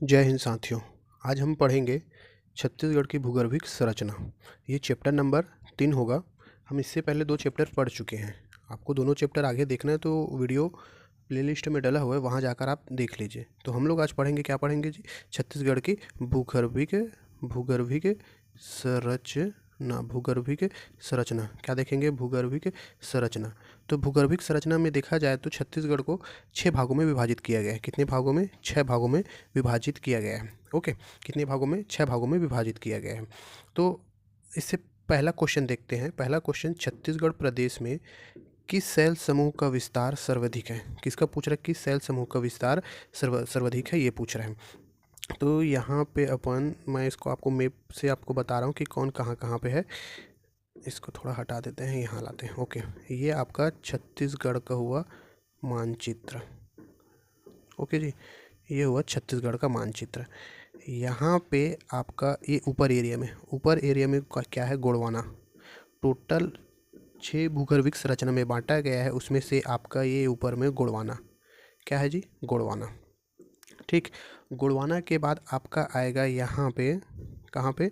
जय हिंद साथियों। आज हम पढ़ेंगे छत्तीसगढ़ की भूगर्भिक संरचना। ये चैप्टर नंबर 3 होगा। हम इससे पहले 2 चैप्टर पढ़ चुके हैं। आपको दोनों चैप्टर आगे देखना है तो वीडियो प्लेलिस्ट में डला हुआ है, वहाँ जाकर आप देख लीजिए। तो हम लोग आज पढ़ेंगे, क्या पढ़ेंगे जी? छत्तीसगढ़ की भूगर्भिक भूगर्भिक भूगर्भिक संरचना। क्या देखेंगे? भूगर्भिक संरचना। तो भूगर्भिक संरचना में देखा जाए तो छत्तीसगढ़ को 6 भागों में विभाजित किया गया है। कितने भागों में? 6 भागों में विभाजित किया गया है। ओके, कितने भागों में? 6 भागों में विभाजित किया गया है। तो इससे पहला क्वेश्चन देखते हैं। पहला क्वेश्चन, छत्तीसगढ़ प्रदेश में किस सेल समूह का विस्तार सर्वाधिक है? किसका पूछ रहा है? किस सेल समूह का विस्तार सर्वाधिक है, ये पूछ रहा है। तो यहाँ पे मैं इसको आपको मैप से आपको बता रहा हूँ कि कौन कहाँ कहाँ पे है। इसको थोड़ा हटा देते हैं, यहाँ लाते हैं। ओके, ये आपका छत्तीसगढ़ का हुआ मानचित्र। ओके जी, ये हुआ छत्तीसगढ़ का मानचित्र। यहाँ पे आपका ये ऊपर एरिया में क्या है? गोंडवाना। टोटल 6 भूगर्भिक संरचना में बांटा गया है, उसमें से आपका ये ऊपर में गोंडवाना। क्या है जी? गोंडवाना। ठीक, गोंडवाना के बाद आपका आएगा यहाँ पे, कहाँ पे?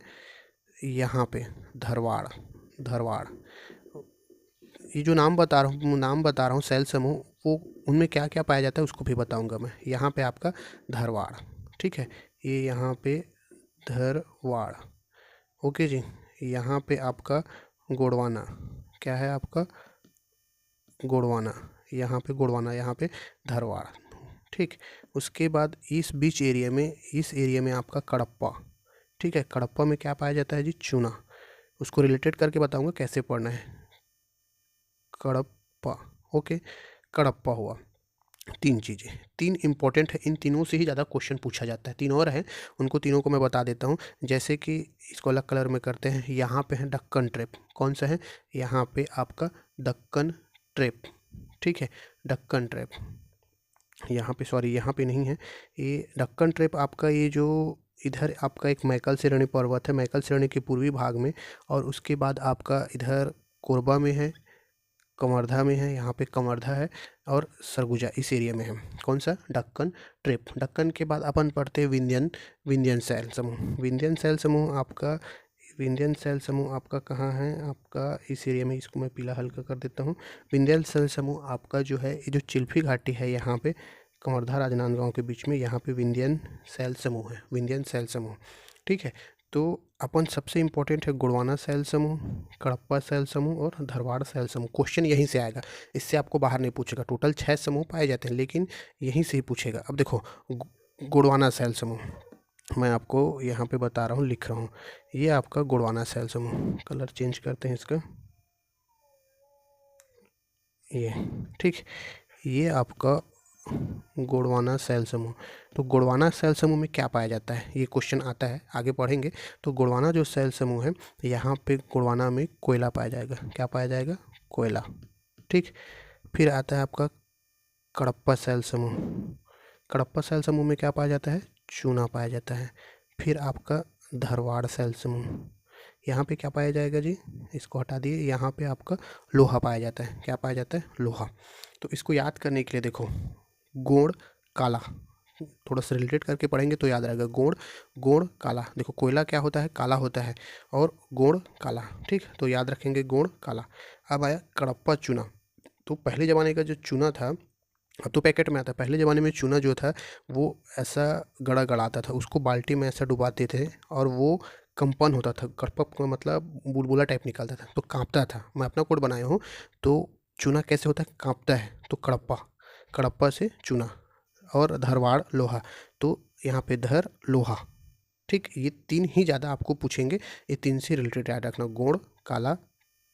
यहाँ पे धरवाड़। ये जो नाम बता रहा हूँ सेल समूह, वो उनमें क्या क्या पाया जाता है उसको भी बताऊंगा मैं। यहाँ पे आपका धरवाड़, ठीक है, ये यहाँ पे धरवाड़। ओके जी, यहाँ पे आपका गोंडवाना। क्या है आपका? गोंडवाना। यहाँ पे गोंडवाना, यहाँ पे धरवाड़। ठीक, उसके बाद इस एरिया में आपका कडप्पा। ठीक है, कडप्पा में क्या पाया जाता है जी? चूना। उसको रिलेटेड करके बताऊंगा कैसे पढ़ना है। कडप्पा। ओके, कडप्पा हुआ। 3 चीज़ें, 3 इंपॉर्टेंट है। इन तीनों से ही ज़्यादा क्वेश्चन पूछा जाता है। 3 और हैं, उनको तीनों को मैं बता देता हूँ। जैसे कि इसको अलग कलर में करते हैं। यहाँ पे है दक्कन ट्रेप। कौन सा है? यहाँ पे आपका दक्कन ट्रेप। ठीक है, दक्कन ट्रेप। यहाँ पे, सॉरी, यहाँ पे नहीं है। ये दक्कन ट्रेप आपका, ये जो इधर आपका एक मैकल श्रेणी पर्वत है, मैकल श्रेणी के पूर्वी भाग में, और उसके बाद आपका इधर कोरबा में है, कवर्धा में है, यहाँ पे कवर्धा है, और सरगुजा इस एरिया में है। कौन सा? दक्कन ट्रेप। दक्कन के बाद अपन पढ़ते हैं विंध्यन सेल समूह। विंध्यन सेल समूह आपका कहाँ है? आपका इस एरिया में। इसको मैं पीला हल्का कर देता हूँ। विंध्यन सेल समूह आपका जो है, ये जो चिल्फी घाटी है यहाँ पे, कवर्धा राजनांदगांव के बीच में, यहाँ पे विंध्यन सेल समूह है। विंध्यन सेल समूह, ठीक है। तो अपन सबसे इम्पोर्टेंट है गोंडवाना सेल समूह, कडप्पा सेल समूह और धरवाड़ सेल समूह। क्वेश्चन यहीं से आएगा, इससे आपको बाहर नहीं पूछेगा। टोटल 6 समूह पाए जाते हैं, लेकिन यहीं से ही पूछेगा। अब देखो, गोंडवाना सेल समूह मैं आपको यहाँ पे बता रहा हूँ, लिख रहा हूँ। ये आपका गोंडवाना सेल समूह, कलर चेंज करते हैं इसका, ये, ठीक। ये आपका गोंडवाना सेल समूह। तो गोंडवाना सेल समूह में क्या पाया जाता है? ये क्वेश्चन आता है, आगे पढ़ेंगे। तो गोंडवाना जो सेल समूह है, यहाँ पे गोंडवाना में कोयला पाया जाएगा। क्या पाया जाएगा? कोयला। ठीक, फिर आता है आपका कडप्पा सेल समूह। कडप्पा सेल समूह में क्या पाया जाता है? चूना पाया जाता है। फिर आपका धरवाड़ सेल समूह, यहाँ पे क्या पाया जाएगा जी? इसको हटा दिए, यहाँ पे आपका लोहा पाया जाता है। क्या पाया जाता है? लोहा। तो इसको याद करने के लिए देखो, गोंड काला, थोड़ा सा रिलेटेड करके पढ़ेंगे तो याद रहेगा। गोंड काला, देखो कोयला क्या होता है? काला होता है, और गोंड काला। ठीक, तो याद रखेंगे गोंड काला। अब आया कडप्पा चूना। तो पहले ज़माने का जो चूना था, अब तो पैकेट में आता है, पहले ज़माने में चूना जो था वो ऐसा गड़ा गड़ाता था, उसको बाल्टी में ऐसा डुबाते थे, और वो कंपन होता था। कड़पक का मतलब बुलबुला टाइप निकलता था, तो काँपता था। मैं अपना कोड बनाया हूँ। तो चूना कैसे होता है? काँपता है। तो कड़प्पा से चूना, और धरवाड़ लोहा। तो यहाँ पे धर लोहा। ठीक, ये 3 ही ज़्यादा आपको पूछेंगे। ये 3 से रिलेटेड याद रखना, गोंड काला,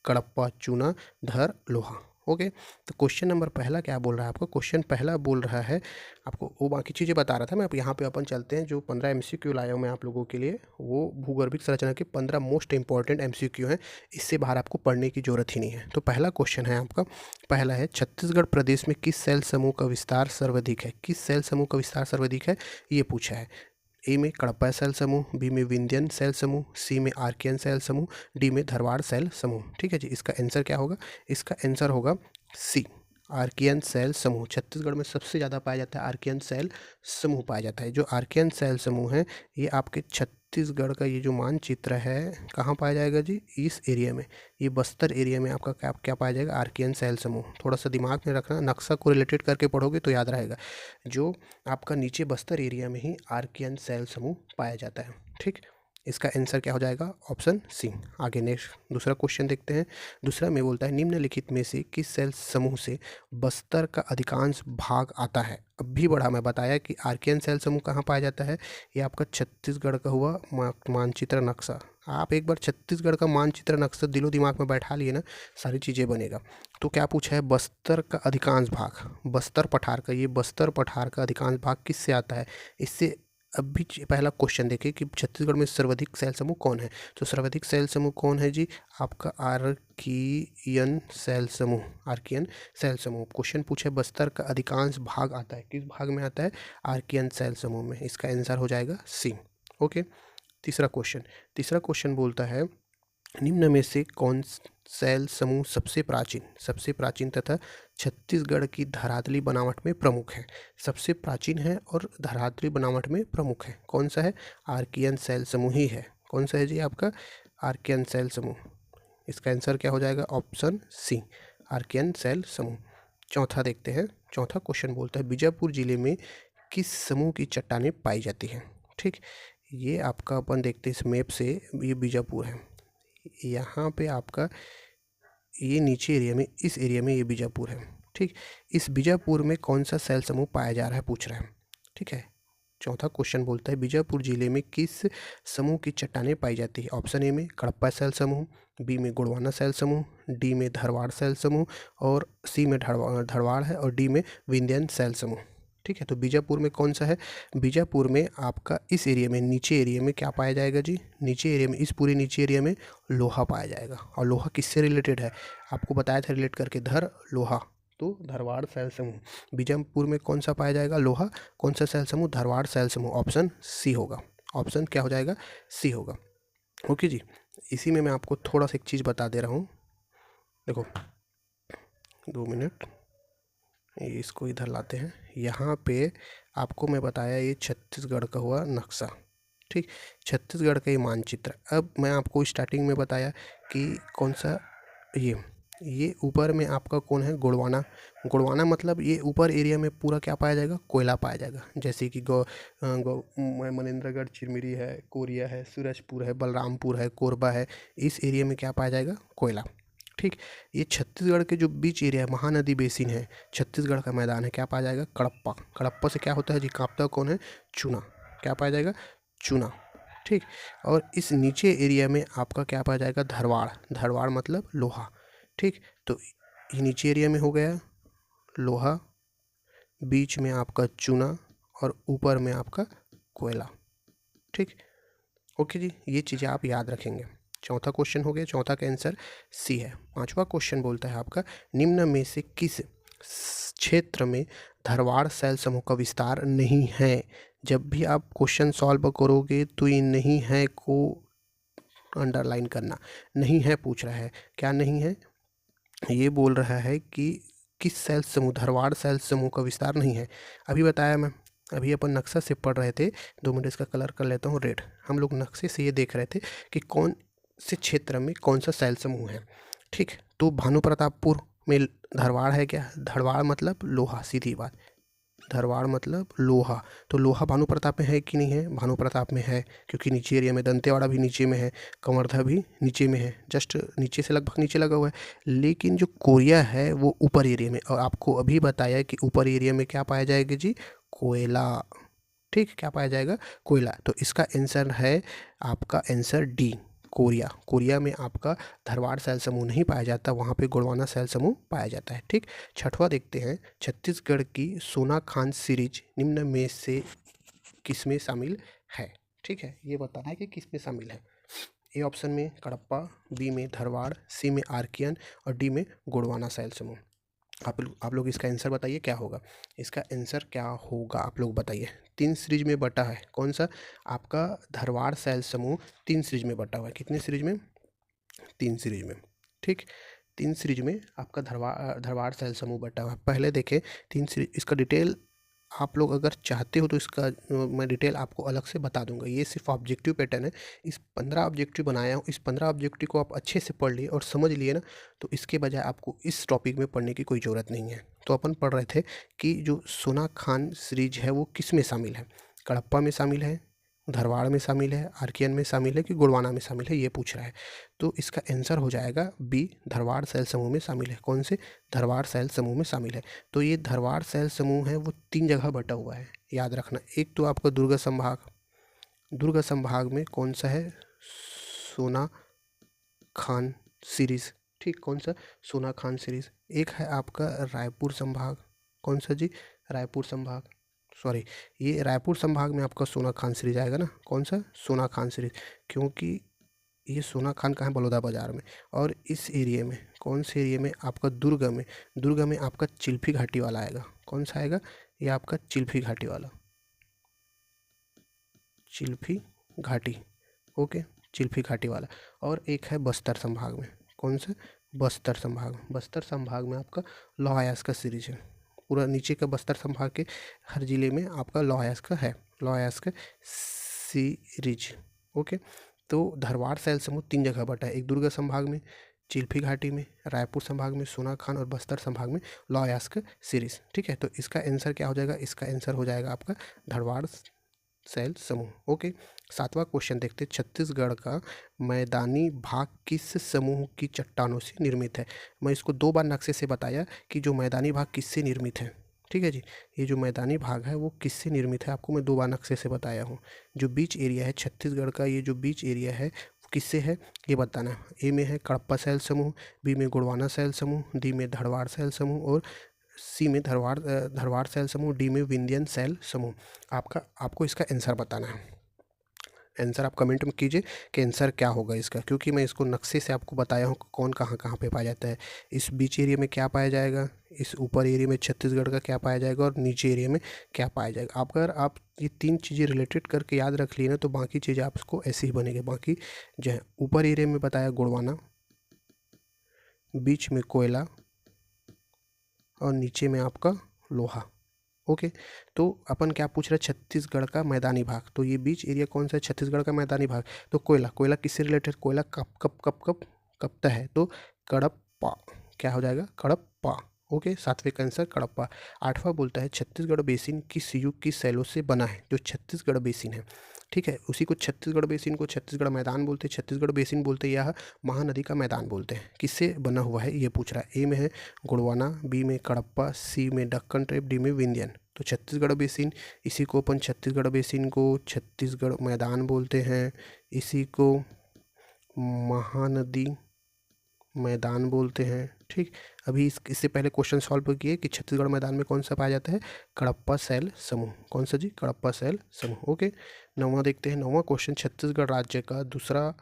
कडप्पा चूना, धर लोहा। ओके, तो क्वेश्चन नंबर पहला क्या बोल रहा है आपको? क्वेश्चन पहला बोल रहा है आपको, वो बाकी चीज़ें बता रहा था मैं। अब यहाँ पे अपन चलते हैं, जो 15 MCQ लाया हूँ मैं आप लोगों के लिए, वो भूगर्भिक संरचना के 15 मोस्ट इंपॉर्टेंट MCQ हैं। इससे बाहर आपको पढ़ने की जरूरत ही नहीं है। तो पहला क्वेश्चन है आपका, पहला है, छत्तीसगढ़ प्रदेश में किस सेल समूह का विस्तार सर्वाधिक है? किस सेल समूह का विस्तार सर्वाधिक है, ये पूछा है। ए में कडप्पा सेल समूह, बी में विंध्यन सेल समूह, सी में आर्कियन सेल समूह, डी में धरवाड़ सेल समूह। ठीक है जी, इसका आंसर क्या होगा? इसका आंसर होगा सी, आर्कियन सेल समूह छत्तीसगढ़ में सबसे ज़्यादा पाया जाता है, आर्कियन सेल समूह पाया जाता है। जो आर्कियन सेल समूह है ये आपके छत्तीसगढ़ का ये जो मानचित्र है कहाँ पाया जाएगा जी, इस एरिया में, ये बस्तर एरिया में आपका क्या क्या पाया जाएगा, आर्कियन सेल समूह। थोड़ा सा दिमाग में रखना, नक्शा को रिलेटेड करके पढ़ोगे तो याद रहेगा। जो आपका नीचे बस्तर एरिया में ही आर्कियन सेल समूह पाया जाता है। ठीक, इसका आंसर क्या हो जाएगा, ऑप्शन सी। आगे नेक्स्ट दूसरा क्वेश्चन देखते हैं। दूसरा में बोलता है निम्नलिखित में से किस सेल समूह से बस्तर का अधिकांश भाग आता है। अब भी बढ़ा मैं बताया कि आर्कियन सेल समूह कहाँ पाया जाता है, ये आपका छत्तीसगढ़ का हुआ मानचित्र नक्शा। आप एक बार छत्तीसगढ़ का मानचित्र नक्शा दिलो दिमाग में बैठा लिए ना, सारी चीज़ें बनेगा। तो क्या पूछा है, बस्तर का अधिकांश भाग, बस्तर पठार का, ये बस्तर पठार का अधिकांश भाग किससे आता है। इससे अभी पहला क्वेश्चन देखिए कि छत्तीसगढ़ में सर्वाधिक सेल समूह कौन है। तो सर्वाधिक सेल समूह कौन है जी, आपका आर्कियन सेल समूह, आर्कियन सेल समूह। क्वेश्चन पूछे बस्तर का अधिकांश भाग आता है, किस भाग में आता है, आर्कियन सेल समूह में। इसका आंसर हो जाएगा सी। ओके, तीसरा क्वेश्चन बोलता है निम्न में से कौन सेल समूह सबसे प्राचीन तथा छत्तीसगढ़ की धरातली बनावट में प्रमुख है। सबसे प्राचीन है और धरातली बनावट में प्रमुख है, कौन सा है, आर्कियन सेल समूह ही है। कौन सा है जी आपका, आर्कियन सेल समूह। इसका आंसर क्या हो जाएगा, ऑप्शन सी, आर्कियन सेल समूह। चौथा देखते हैं। चौथा क्वेश्चन बोलता है बीजापुर जिले में किस समूह की चट्टानें पाई जाती हैं। ठीक, ये आपका अपन देखते हैं इस मैप से, ये बीजापुर है, यहाँ पे आपका ये नीचे एरिया में, इस एरिया में ये बीजापुर है। ठीक, इस बीजापुर में कौन सा सेल समूह पाया जा रहा है पूछ रहा है। ठीक है, चौथा क्वेश्चन बोलता है बीजापुर जिले में किस समूह की चट्टानें पाई जाती है। ऑप्शन ए में कड़प्पा सेल समूह, बी में गोंडवाना सेल समूह, डी में धरवाड़ सेल समूह और सी में धरवाड़ है और डी में विंध्यन सेल समूह। ठीक है, तो बीजापुर में कौन सा है, बीजापुर में आपका इस एरिया में, नीचे एरिया में क्या पाया जाएगा जी, नीचे एरिया में, इस पूरे नीचे एरिया में लोहा पाया जाएगा। और लोहा किससे रिलेटेड है, आपको बताया था रिलेट करके, धर लोहा, तो धरवाड़ सेल समूह। बीजापुर में कौन सा पाया जाएगा, लोहा। कौन सा सेल समूह, धरवाड़ सेल समूह। ऑप्शन सी होगा, ऑप्शन क्या हो जाएगा, सी होगा। ओके जी, इसी में मैं आपको थोड़ा सा एक चीज़ बता दे रहा हूँ। देखो 2 मिनट, इसको इधर लाते हैं। यहाँ पे आपको मैं बताया ये छत्तीसगढ़ का हुआ नक्शा। ठीक, छत्तीसगढ़ का ये मानचित्र। अब मैं आपको स्टार्टिंग में बताया कि कौन सा, ये ऊपर में आपका कौन है, गोंडवाना। गोंडवाना मतलब ये ऊपर एरिया में पूरा क्या पाया जाएगा, कोयला पाया जाएगा। जैसे कि मनेंद्रगढ़, चिरमिरी है, कोरिया है, सूरजपुर है, बलरामपुर है, कोरबा है, इस एरिया में क्या पाया जाएगा, कोयला। ठीक, ये छत्तीसगढ़ के जो बीच एरिया है, महानदी बेसिन है, छत्तीसगढ़ का मैदान है, क्या पाया जाएगा, कड़प्पा। कड़प्पा से क्या होता है जी, कांपता कौन है, चूना। क्या पाया जाएगा, चूना। ठीक, और इस नीचे एरिया में आपका क्या पाया जाएगा, धरवाड़। धरवाड़ मतलब लोहा। ठीक, तो ये नीचे एरिया में हो गया लोहा, बीच में आपका चूना और ऊपर में आपका कोयला। ठीक, ओके जी, ये चीज़ें आप याद रखेंगे। चौथा क्वेश्चन हो गया, चौथा का आंसर सी है। पांचवा क्वेश्चन बोलता है आपका निम्न में से किस क्षेत्र में धरवाड़ सेल समूह का विस्तार नहीं है। जब भी आप क्वेश्चन सॉल्व करोगे तो ये नहीं है को अंडरलाइन करना, नहीं है पूछ रहा है, क्या नहीं है, ये बोल रहा है कि किस सेल समूह, धरवाड़ सेल समूह का विस्तार नहीं है। अभी बताया मैं, अभी अपन नक्शा से पढ़ रहे थे। 2 मिनट इसका कलर कर लेता हूँ रेड। हम लोग नक्शे से ये देख रहे थे कि कौन से क्षेत्र में कौन सा सेल समूह है। ठीक, तो भानु प्रतापपुर में धरवाड़ है क्या, धरवाड़ मतलब लोहा, सीधी बात, धरवाड़ मतलब लोहा। तो लोहा भानु प्रताप में है कि नहीं है, भानु प्रताप में है, क्योंकि नीचे एरिया में, दंतेवाड़ा भी नीचे में है, कवर्धा भी नीचे में है, जस्ट नीचे से लगभग नीचे लगा हुआ है। लेकिन जो कोरिया है वो ऊपर एरिया में, और आपको अभी बताया कि ऊपर एरिया में क्या पाया जाएगा जी, कोयला। ठीक, क्या पाया जाएगा, कोयला। तो इसका आंसर है आपका आंसर डी, कोरिया। कोरिया में आपका धरवाड़ सेल समूह नहीं पाया जाता, वहाँ पे गोंडवाना सेल समूह पाया जाता है। ठीक, छठवां देखते हैं, छत्तीसगढ़ की सोना खान सीरीज निम्न में से किसमें शामिल है। ठीक है, ये बताना है कि किसमें शामिल है। ए ऑप्शन में कड़प्पा, बी में धरवाड़, सी में आर्कियन और डी में गोंडवाना सेल समूह। आप लोग इसका आंसर बताइए क्या होगा, इसका आंसर क्या होगा आप लोग बताइए। 3 सीरीज में बटा है, कौन सा, आपका धरवाड़ सेल समूह 3 सीरीज में बटा हुआ है। कितने सीरीज में, 3 सीरीज में। ठीक, तीन सीरीज में आपका धरवाड़ सेल समूह बटा हुआ है। पहले देखें तीन सीरीज, इसका डिटेल आप लोग अगर चाहते हो तो इसका मैं डिटेल आपको अलग से बता दूंगा। ये सिर्फ ऑब्जेक्टिव पैटर्न है। इस 15 ऑब्जेक्टिव बनाया हूँ, इस 15 ऑब्जेक्टिव को आप अच्छे से पढ़ लिए और समझ लिए ना, तो इसके बजाय आपको इस टॉपिक में पढ़ने की कोई ज़रूरत नहीं है। तो अपन पढ़ रहे थे कि जो सोना खान सीरीज है वो किस में शामिल है, कड़प्पा में शामिल है, धरवाड़ में शामिल है, आर्कियन में शामिल है कि गोंडवाना में शामिल है, ये पूछ रहा है। तो इसका आंसर हो जाएगा बी, धरवाड़ सेल समूह में शामिल है। कौन से? धरवाड़ सेल समूह में शामिल है। तो ये धरवाड़ सेल समूह है वो 3 जगह बटा हुआ है, याद रखना। एक तो आपका दुर्ग संभाग, दुर्ग संभाग में कौन सा है? सोना खान सीरीज, ठीक, कौन सा? सोना खान सीरीज। एक है आपका रायपुर संभाग, कौन सा जी? रायपुर संभाग, सॉरी, ये रायपुर संभाग में आपका सोना खान सीरीज आएगा ना। कौन सा? सोना खान सीरीज, क्योंकि ये सोना खान कहाँ है? बलौदा बाजार में। और इस एरिया में, कौन से एरिया में? आपका दुर्ग में, दुर्ग में आपका चिल्फी घाटी वाला आएगा। कौन सा आएगा? ये आपका चिल्फी घाटी वाला, चिल्फी घाटी, ओके, चिल्फी घाटी वाला। और एक है बस्तर संभाग में, कौन सा? बस्तर संभाग। बस्तर संभाग में आपका लौह अयस्क का सीरीज है। पूरा नीचे का बस्तर संभाग के हर जिले में आपका लौह अयस्क है, लौह अयस्क सीरीज, ओके। तो धरवाड़ सेल समूह 3 जगह बटा है, एक दुर्ग संभाग में चिल्फी घाटी में, रायपुर संभाग में सोना खान और बस्तर संभाग में लौह अयस्क सीरीज, ठीक है। तो इसका आंसर क्या हो जाएगा? इसका आंसर हो जाएगा आपका धरवाड़ सेल समूह, ओके। 7वां क्वेश्चन देखते हैं, छत्तीसगढ़ का मैदानी भाग किस समूह की चट्टानों से निर्मित है? मैं इसको 2 बार नक्शे से बताया कि जो मैदानी भाग किससे निर्मित है, ठीक है जी। ये जो मैदानी भाग है वो किससे निर्मित है, आपको मैं 2 बार नक्शे से बताया हूँ। जो बीच एरिया है छत्तीसगढ़ का, ये जो बीच एरिया है वो किससे है ये बताना है। ए में है कड़प्पा सेल समूह, बी में गोंडवाना सेल समूह, डी में धरवाड़ सेल समूह और सी में धरवाड़ सेल समूह, डी में विंध्यन सेल समूह। आपको इसका आंसर बताना है। आंसर आप कमेंट में कीजिए कि आंसर क्या होगा इसका, क्योंकि मैं इसको नक्शे से आपको बताया हूँ कौन कहाँ कहाँ पे पाया जाता है। इस बीच एरिया में क्या पाया जाएगा, इस ऊपर एरिया में छत्तीसगढ़ का क्या पाया जाएगा और नीचे एरिया में क्या पाया जाएगा। अगर आप ये 3 चीज़ें रिलेटेड करके याद रख लिए ना, तो बाकी चीज़ें आपको ऐसे ही बनेंगे। बाकी जो है ऊपर एरिया में बताया गोंडवाना, बीच में कोयला और नीचे में आपका लोहा, ओके। तो अपन क्या पूछ रहे हैं? छत्तीसगढ़ का मैदानी भाग। तो ये बीच एरिया कौन सा है? छत्तीसगढ़ का मैदानी भाग। तो कोयला, कोयला किससे रिलेटेड? कोयला कब कब कब कब कबता है, तो कड़प्पा, क्या हो जाएगा? कड़प्पा, ओके। 7वें का आंसर कड़प्पा। 8वां बोलता है छत्तीसगढ़ बेसिन किस युग की शैलों से बना है? जो छत्तीसगढ़ बेसिन है, ठीक है, उसी को छत्तीसगढ़ बेसिन को छत्तीसगढ़ मैदान बोलते हैं, छत्तीसगढ़ बेसिन बोलते हैं, या महानदी का मैदान बोलते हैं। किससे बना हुआ है ये पूछ रहा है। ए में है गोंडवाना, बी में कड़प्पा, सी में दक्कन ट्रेप, डी में विंध्यन। तो छत्तीसगढ़ बेसिन, इसी को अपन छत्तीसगढ़ बेसिन को छत्तीसगढ़ मैदान बोलते हैं, इसी को महानदी मैदान बोलते हैं, ठीक। अभी इससे पहले क्वेश्चन सॉल्व किए कि छत्तीसगढ़ मैदान में कौन सा पाया जाता है? कड़प्पा सेल समूह। कौन सा जी? कड़प्पा सेल समूह, ओके। 9वां देखते हैं। 9वां क्वेश्चन, छत्तीसगढ़ राज्य का दूसरा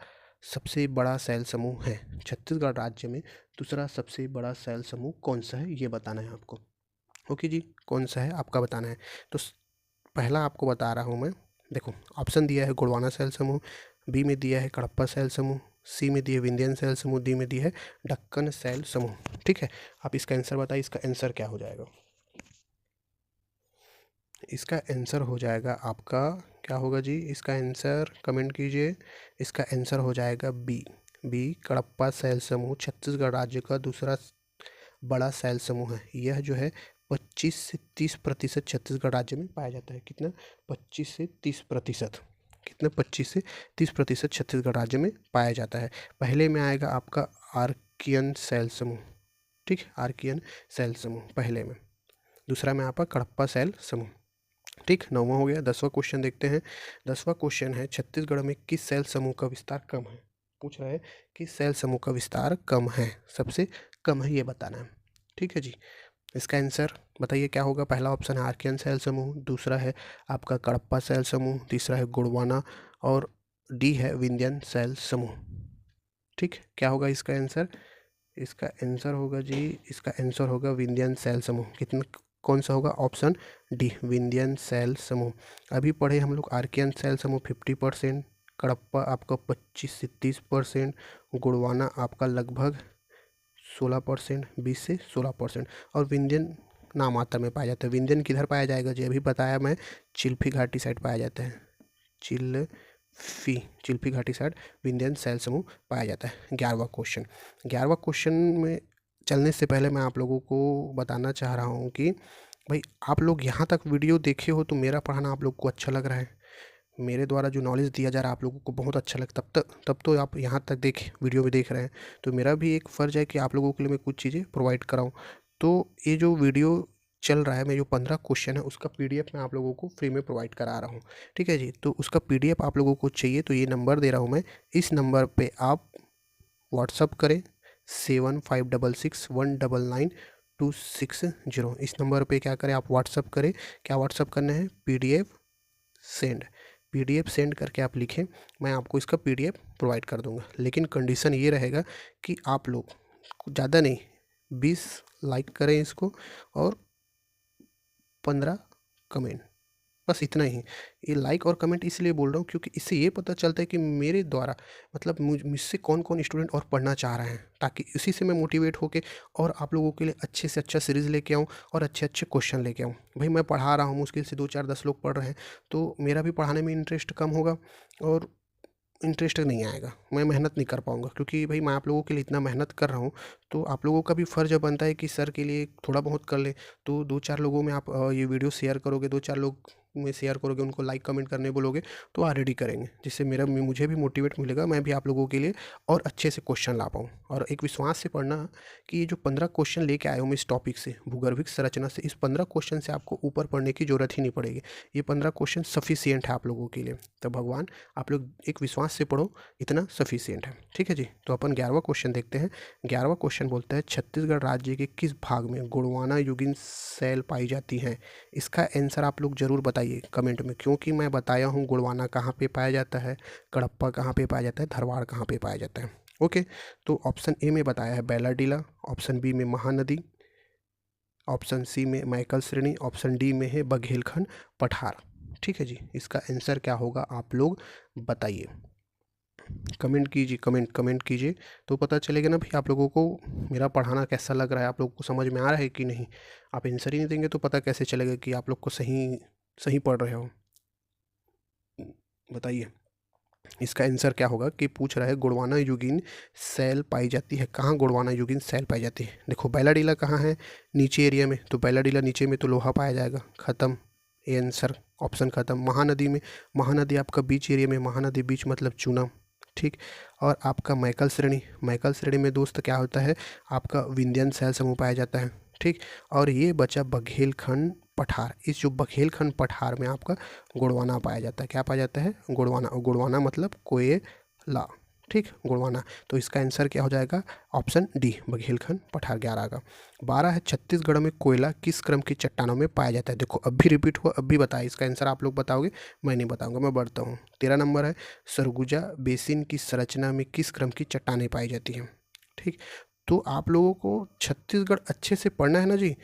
सबसे बड़ा सेल समूह है। छत्तीसगढ़ राज्य में दूसरा सबसे बड़ा सेल समूह कौन सा है ये बताना है आपको, ओके जी। कौन सा है आपका बताना है। तो पहला आपको बता रहा हूँ मैं, देखो ऑप्शन दिया है गोंडवाना सेल समूह, बी में दिया है कड़प्पा सेल समूह, सी में दिया है विंध्यन सेल समूह, डी में दिया है दक्कन सेल समूह, ठीक है। आप इसका आंसर बताइए, इसका आंसर क्या हो जाएगा? इसका आंसर हो जाएगा आपका, क्या होगा जी? इसका आंसर कमेंट कीजिए। इसका आंसर हो जाएगा बी, बी कड़प्पा सेल समूह छत्तीसगढ़ राज्य का दूसरा बड़ा सेल समूह है। यह जो है 25 से 30% छत्तीसगढ़ राज्य में पाया जाता है। कितना? 25 से 30%। कितना? 25 से 30% छत्तीसगढ़ राज्य में पाया जाता है। पहले में आएगा आपका आर्कियन सेल समूह, ठीक, आर्कियन सेल समूह पहले में। दूसरा में आपका कड़प्पा सेल समूह, ठीक। 9वां हो गया। 10वां क्वेश्चन देखते हैं। 10वां क्वेश्चन है, छत्तीसगढ़ में किस सेल समूह का विस्तार कम है? पूछ रहा है किस सेल समूह का विस्तार कम है, सबसे कम है ये बताना है, ठीक है जी। इसका आंसर बताइए क्या होगा। पहला ऑप्शन है आर्कियन सेल समूह, दूसरा है आपका कड़प्पा सेल समूह, तीसरा है गोंडवाना और डी है विंध्यन सेल समूह, ठीक। क्या होगा इसका आंसर? इसका आंसर होगा जी, इसका आंसर होगा विंध्यन सेल समूह। कितना? कौन सा होगा? ऑप्शन डी, विंध्यन सेल समूह। अभी पढ़े हम लोग आर्कियन सेल समूह 50%, कड़प्पा आपका 25 से 30%, गोंडवाना आपका लगभग 16%, 20 से 16%। और विंध्यन नामात्र में पाया जाता है। विंध्यन किधर पाया जाएगा जी? अभी बताया मैं, चिल्फी घाटी साइड पाया जाता है। चिल्फी घाटी साइड विंध्यन शैल समूह पाया जाता है। 11वां क्वेश्चन। 11वां क्वेश्चन में चलने से पहले मैं आप लोगों को बताना चाह रहा हूँ कि भाई आप लोग यहाँ तक वीडियो देखे हो तो मेरा पढ़ाना आप लोग को अच्छा लग रहा है, मेरे द्वारा जो नॉलेज दिया जा रहा है आप लोगों को बहुत अच्छा लगता, तब तो आप यहाँ तक देख वीडियो में देख रहे हैं, तो मेरा भी एक फ़र्ज़ है कि आप लोगों के लिए मैं कुछ चीज़ें प्रोवाइड कराऊँ। तो ये जो वीडियो चल रहा है, मैं जो 15 क्वेश्चन है उसका PDF मैं आप लोगों को फ्री में प्रोवाइड करा रहा हूँ, ठीक है जी। तो उसका PDF आप लोगों को चाहिए तो ये नंबर दे रहा हूँ मैं, इस नंबर पे आप व्हाट्सअप करें 7566199260। इस नंबर पे क्या करें, आप व्हाट्सअप करें। क्या व्हाट्सअप करना है? PDF सेंड करके आप लिखें, मैं आपको इसका PDF प्रोवाइड कर दूंगा। लेकिन कंडीशन ये रहेगा कि आप लोग ज़्यादा नहीं, 20 लाइक करें इसको और 15 कमेंट, बस इतना ही। ये लाइक और कमेंट इसलिए बोल रहा हूँ क्योंकि इससे ये पता चलता है कि मेरे द्वारा मतलब मुझसे कौन कौन स्टूडेंट और पढ़ना चाह रहे हैं, ताकि इसी से मैं मोटिवेट होके और आप लोगों के लिए अच्छे से अच्छा सीरीज़ लेके आऊँ और अच्छे अच्छे क्वेश्चन लेके आऊँ। भाई मैं पढ़ा रहा हूँ, मुश्किल से 2 4 10 लोग पढ़ रहे हैं, तो मेरा भी पढ़ाने में इंटरेस्ट कम होगा और इंटरेस्ट नहीं आएगा, मैं मेहनत नहीं कर पाऊँगा। क्योंकि भाई मैं आप लोगों के लिए इतना मेहनत कर रहा हूँ, तो आप लोगों का भी फ़र्ज़ बनता है कि सर के लिए थोड़ा बहुत कर लें। तो 2 4 लोगों में आप ये वीडियो शेयर करोगे, 2 4 लोग में शेयर करोगे, उनको लाइक कमेंट करने बोलोगे, तो ऑलरेडी करेंगे, जिससे मुझे भी मोटिवेट मिलेगा, मैं भी आप लोगों के लिए और अच्छे से क्वेश्चन ला पाऊँ। और एक विश्वास से पढ़ना कि ये जो 15 क्वेश्चन लेके आया हूँ मैं इस टॉपिक से, भूगर्भिक संरचना से, इस 15 क्वेश्चन से आपको ऊपर पढ़ने की ज़रूरत ही नहीं पड़ेगी। ये 15 क्वेश्चन सफिशिएंट है आप लोगों के लिए। तो भगवान, आप लोग एक विश्वास से पढ़ो, इतना सफिशिएंट है, ठीक है जी। तो अपन 11वां क्वेश्चन देखते हैं। 11वां क्वेश्चन बोलता है, छत्तीसगढ़ राज्य के किस भाग में गोंडवाना युगीन शैल पाई जाती हैं? इसका आंसर आप लोग ज़रूर बताइए कमेंट में, क्योंकि मैं बताया हूँ गोंडवाना कहाँ पे पाया जाता है, कडप्पा कहाँ पे पाया जाता है, धरवाड़ कहाँ पे पाया जाता है। ओके, तो ऑप्शन ए में बताया है बैलाडीला, ऑप्शन बी में महानदी, ऑप्शन सी में मैकल श्रेणी, ऑप्शन डी में है बघेलखंड पठार। ठीक है जी, इसका आंसर क्या होगा आप लोग बताइए, कमेंट कीजिए, कमेंट कीजिए, तो पता चलेगा ना भाई आप लोगों को मेरा पढ़ाना कैसा लग रहा है, आप लोगों को समझ में आ रहा है कि नहीं। आप आंसर ही नहीं देंगे तो पता कैसे चलेगा कि आप लोग को सही पढ़ रहे हो। बताइए इसका आंसर क्या होगा, कि पूछ रहा है गोंडवाना युगीन शैल पाई जाती है कहाँ, गोंडवाना युगीन शैल पाई जाती है। देखो बैलाडीला कहाँ है, नीचे एरिया में, तो बैलाडीला नीचे में तो लोहा पाया जाएगा, ख़त्म, ये आंसर ऑप्शन ख़त्म। महानदी में, महानदी आपका बीच एरिया में, महानदी बीच मतलब चूना, ठीक। और आपका मैकल श्रेणी में दोस्त क्या होता है, आपका विंध्यन शैल समूह पाया जाता है, ठीक। और ये बचा बघेलखंड पठार, इस जो बघेलखंड पठार में आपका गोंडवाना पाया जाता है। क्या पाया जाता है? गोंडवाना। गोंडवाना मतलब कोयला, ठीक, गोंडवाना। तो इसका आंसर क्या हो जाएगा, ऑप्शन डी, बघेलखंड पठार 11 का। 12 है, छत्तीसगढ़ में कोयला किस क्रम की चट्टानों में पाया जाता है? देखो अब भी रिपीट हुआ, अब भी बताया, इसका आंसर आप लोग बताओगे, मैं नहीं बताऊंगा, मैं बढ़ता हूँ। 13 नंबर है, सरगुजा बेसिन की संरचना में किस क्रम की चट्टानें पाई जाती हैं? ठीक, तो आप लोगों को छत्तीसगढ़ अच्छे से पढ़ना है ना जी,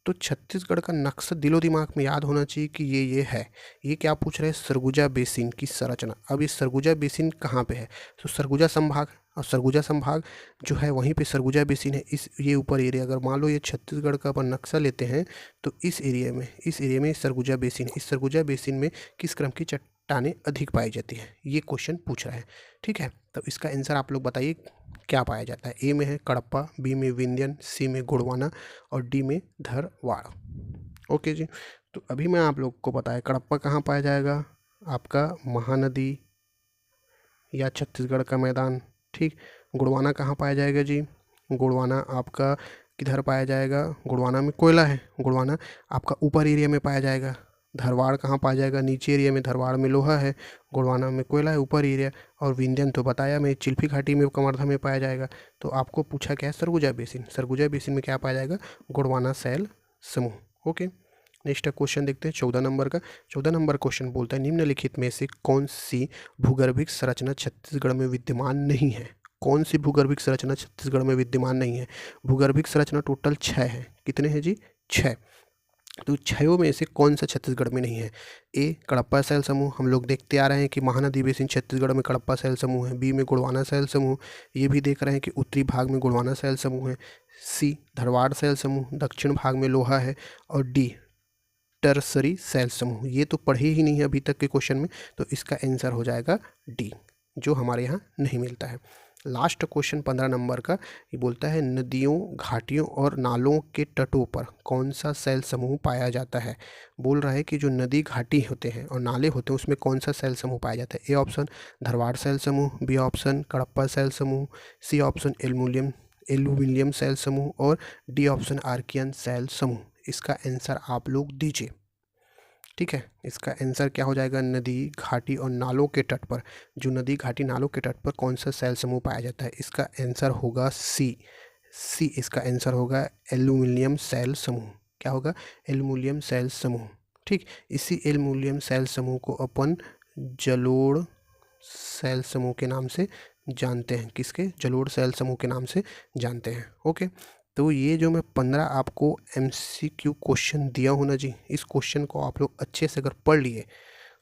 तो छत्तीसगढ़ का नक्शा दिलो दिमाग में याद होना चाहिए कि ये है। ये क्या पूछ रहे हैं, सरगुजा बेसिन की संरचना। अब ये सरगुजा बेसिन कहाँ पे है, तो सरगुजा संभाग, और सरगुजा संभाग जो है वहीं पे सरगुजा बेसिन है। ये ऊपर एरिया, अगर मान लो ये छत्तीसगढ़ का अपन नक्शा लेते हैं, तो इस एरिया में सरगुजा बेसिन है। इस सरगुजा बेसिन में किस क्रम की चट्टानें अधिक पाई जाती है, ये क्वेश्चन पूछ रहा है, ठीक है। तो इसका आंसर आप लोग बताइए क्या पाया जाता है। ए में है कडप्पा, बी में विंध्यन, सी में गोंडवाना और डी में धरवाड़। ओके जी, तो अभी मैं आप लोग को बताया कडप्पा कहाँ पाया जाएगा, आपका महानदी या छत्तीसगढ़ का मैदान, ठीक। गोंडवाना कहाँ पाया जाएगा जी, गोंडवाना आपका किधर पाया जाएगा, गोंडवाना में कोयला है, गोंडवाना आपका ऊपर एरिया में पाया जाएगा। धरवाड़ कहाँ पाया जाएगा, नीचे एरिया में, धरवाड़ में लोहा है, गोंडवाना में कोयला है ऊपर एरिया। और विंध्यन तो बताया मैं, चिल्फी घाटी में, कवर्धा में पाया जाएगा। तो आपको पूछा क्या है, सरगुजा बेसिन, सरगुजा बेसिन में क्या पाया जाएगा, गोंडवाना शैल समूह। ओके, नेक्स्ट क्वेश्चन देखते हैं 14 नंबर का। 14 नंबर क्वेश्चन बोलता है, निम्नलिखित में से कौन सी भूगर्भिक संरचना छत्तीसगढ़ में विद्यमान नहीं है? कौन सी भूगर्भिक संरचना छत्तीसगढ़ में विद्यमान नहीं है? भूगर्भिक संरचना टोटल 6 है, कितने हैं जी, 6। तो 6 में से कौन सा छत्तीसगढ़ में नहीं है? ए कडप्पा शैल समूह, हम लोग देखते आ रहे हैं कि महानदी बेसिन छत्तीसगढ़ में कडप्पा शैल समूह है। बी में गोंडवाना शैल समूह, ये भी देख रहे हैं कि उत्तरी भाग में गोंडवाना शैल समूह है। सी धारवाड़ सेल समूह, दक्षिण भाग में लोहा है, और डी टर्सरी सेल समूह। ये तो पढ़े ही नहीं है अभी तक के क्वेश्चन में, तो इसका आंसर हो जाएगा डी, जो हमारे यहाँ नहीं मिलता है। लास्ट क्वेश्चन 15 नंबर का, ये बोलता है नदियों, घाटियों और नालों के तटों पर कौन सा सेल समूह पाया जाता है। बोल रहा है कि जो नदी घाटी होते हैं और नाले होते हैं उसमें कौन सा सेल समूह पाया जाता है। ए ऑप्शन धारवाड़ सेल समूह, बी ऑप्शन कडप्पा सेल समूह, सी ऑप्शन एल्यूमिनियम सेल समूह, और डी ऑप्शन आर्कियन सेल समूह। इसका आंसर आप लोग दीजिए। ठीक है, इसका आंसर क्या हो जाएगा, नदी घाटी और नालों के तट पर, जो नदी घाटी नालों के तट पर कौन सा सेल समूह पाया जाता है। इसका आंसर होगा सी, इसका आंसर होगा एल्यूमिनियम सेल समूह। क्या होगा, एल्यूमिनियम सेल समूह। ठीक, इसी एल्यूमिनियम सेल समूह को अपन जलोढ़ सेल समूह के नाम से जानते हैं। किसके, जलोढ़ सेल समूह के नाम से जानते हैं। ओके, तो ये जो मैं 15 आपको MCQ क्वेश्चन दिया हूँ ना जी, इस क्वेश्चन को आप लोग अच्छे से अगर पढ़ लिए,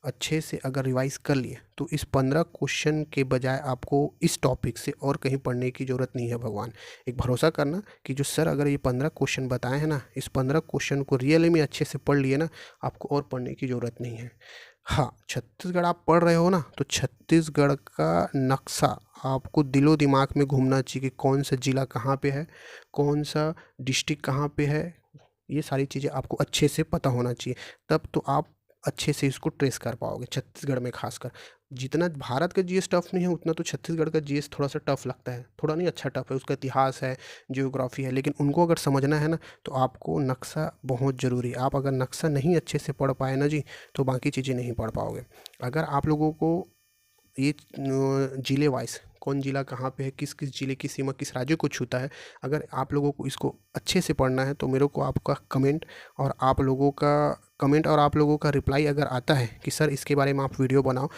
अच्छे से अगर रिवाइज कर लिए, तो इस 15 क्वेश्चन के बजाय आपको इस टॉपिक से और कहीं पढ़ने की ज़रूरत नहीं है। भगवान, एक भरोसा करना कि जो सर अगर ये 15 क्वेश्चन बताए हैं ना, इस 15 क्वेश्चन को रियली में अच्छे से पढ़ लिए ना, आपको और पढ़ने की ज़रूरत नहीं है। हाँ, छत्तीसगढ़ आप पढ़ रहे हो ना, तो छत्तीसगढ़ का नक्शा आपको दिलो दिमाग में घूमना चाहिए कि कौन सा ज़िला कहाँ पे है, कौन सा डिस्ट्रिक्ट कहाँ पे है। ये सारी चीज़ें आपको अच्छे से पता होना चाहिए, तब तो आप अच्छे से इसको ट्रेस कर पाओगे। छत्तीसगढ़ में खासकर जितना भारत का जीएस टफ नहीं है, उतना तो छत्तीसगढ़ का जीएस थोड़ा सा टफ लगता है। थोड़ा नहीं, अच्छा टफ है, उसका इतिहास है, जियोग्राफी है, लेकिन उनको अगर समझना है ना, तो आपको नक्शा बहुत ज़रूरी है। आप अगर नक्शा नहीं अच्छे से पढ़ पाए ना जी, तो बाकी चीज़ें नहीं पढ़ पाओगे। अगर आप लोगों को ये ज़िले वाइज कौन ज़िला कहाँ पे है, किस किस ज़िले की सीमा किस राज्य को छूता है, अगर आप लोगों को इसको अच्छे से पढ़ना है, तो मेरे को आपका कमेंट और आप लोगों का रिप्लाई अगर आता है कि सर इसके बारे में आप वीडियो बनाओ,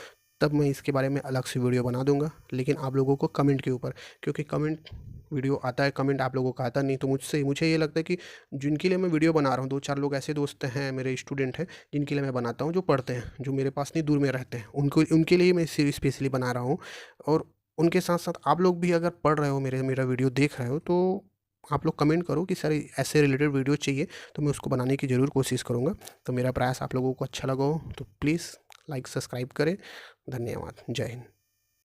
तब मैं इसके बारे में अलग से वीडियो बना दूंगा। लेकिन आप लोगों को कमेंट के ऊपर, क्योंकि कमेंट वीडियो आता है, कमेंट आप लोगों का आता नहीं, तो मुझे ये लगता है कि जिनके लिए मैं वीडियो बना रहा हूँ, 2-4 लोग ऐसे दोस्त हैं, मेरे स्टूडेंट हैं, जिनके लिए मैं बनाता हूँ, जो पढ़ते हैं, जो मेरे पास नहीं दूर में रहते हैं, उनके लिए मैं सीरीज स्पेशली बना रहा हूँ। और उनके साथ साथ आप लोग भी अगर पढ़ रहे हो, मेरा वीडियो देख रहे हो, तो आप लोग कमेंट करो कि सर ऐसे रिलेटेड वीडियो चाहिए, तो मैं उसको बनाने की ज़रूर कोशिश करूँगा। तो मेरा प्रयास आप लोगों को अच्छा लगा हो तो प्लीज़ लाइक सब्सक्राइब करें। धन्यवाद। जय हिंद।